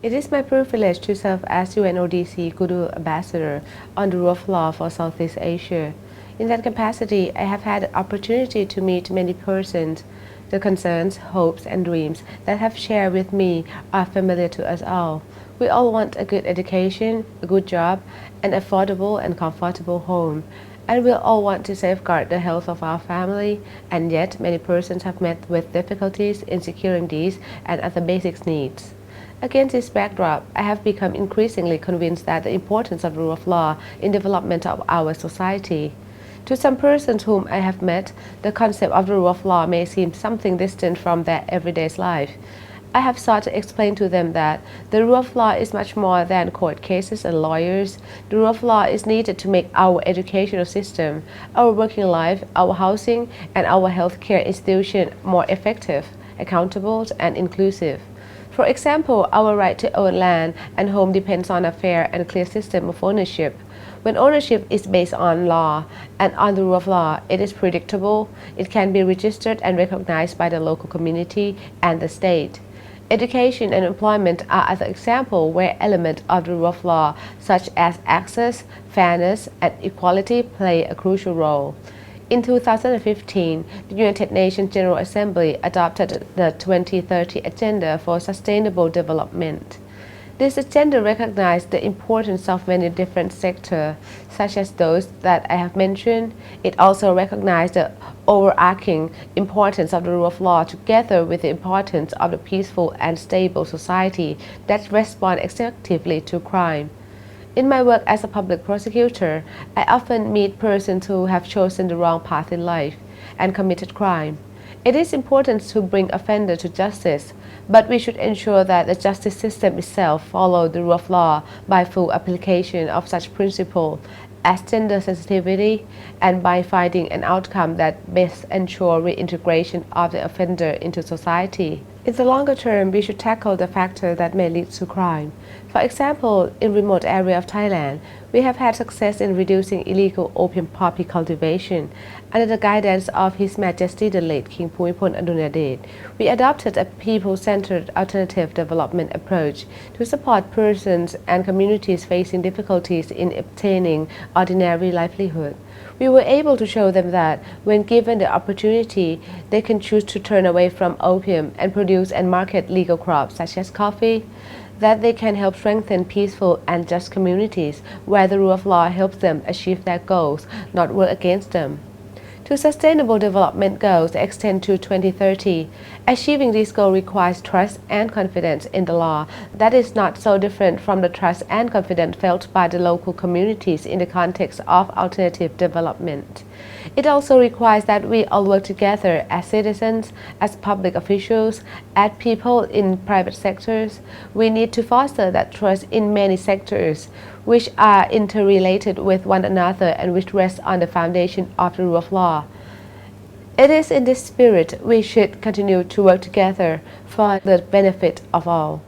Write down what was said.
It is my privilege to serve as UNODC Goodwill Ambassador on the rule of law for Southeast Asia. In that capacity, I have had the opportunity to meet many persons. The concerns, hopes, and dreams that have shared with me are familiar to us all. We all want a good education, a good job, an affordable and comfortable home. And we all want to safeguard the health of our family, and yet many persons have met with difficulties in securing these and other basic needs. Against this backdrop, I have become increasingly convinced that the importance of the rule of law in development of our society. To some persons whom I have met, the concept of the rule of law may seem something distant from their everyday life. I have sought to explain to them that the rule of law is much more than court cases and lawyers. The rule of law is needed to make our educational system, our working life, our housing, and our healthcare institution more effective, accountable, and inclusive. For example, our right to own land and home depends on a fair and clear system of ownership. When ownership is based on law and on the rule of law, it is predictable, it can be registered and recognized by the local community and the state. Education and employment are other examples where elements of the rule of law, such as access, fairness, and equality, play a crucial role. In 2015, the United Nations General Assembly adopted the 2030 Agenda for Sustainable Development. This agenda recognized the importance of many different sectors, such as those that I have mentioned. It also recognized the overarching importance of the rule of law together with the importance of a peaceful and stable society that responds effectively to crime. In my work as a public prosecutor, I often meet persons who have chosen the wrong path in life and committed crime. It is important to bring offenders to justice, but we should ensure that the justice system itself follows the rule of law by full application of such principles as gender sensitivity and by finding an outcome that best ensures reintegration of the offender into society. In the longer term, we should tackle the factors that may lead to crime. For example, in remote areas of Thailand, we have had success in reducing illegal opium poppy cultivation. Under the guidance of His Majesty the late King Bhumibol Adulyadej, we adopted a people-centered alternative development approach to support persons and communities facing difficulties in obtaining ordinary livelihood. We were able to show them that, when given the opportunity, they can choose to turn away from opium and produce and market legal crops such as coffee, that they can help strengthen peaceful and just communities where the rule of law helps them achieve their goals, not work against them. To Sustainable Development Goals extend to 2030. Achieving these goals requires trust and confidence in the law that is not so different from the trust and confidence felt by the local communities in the context of alternative development. It also requires that we all work together as citizens, as public officials, as people in private sectors. We need to foster that trust in many sectors, which are interrelated with one another and which rest on the foundation of the rule of law. It is in this spirit we should continue to work together for the benefit of all.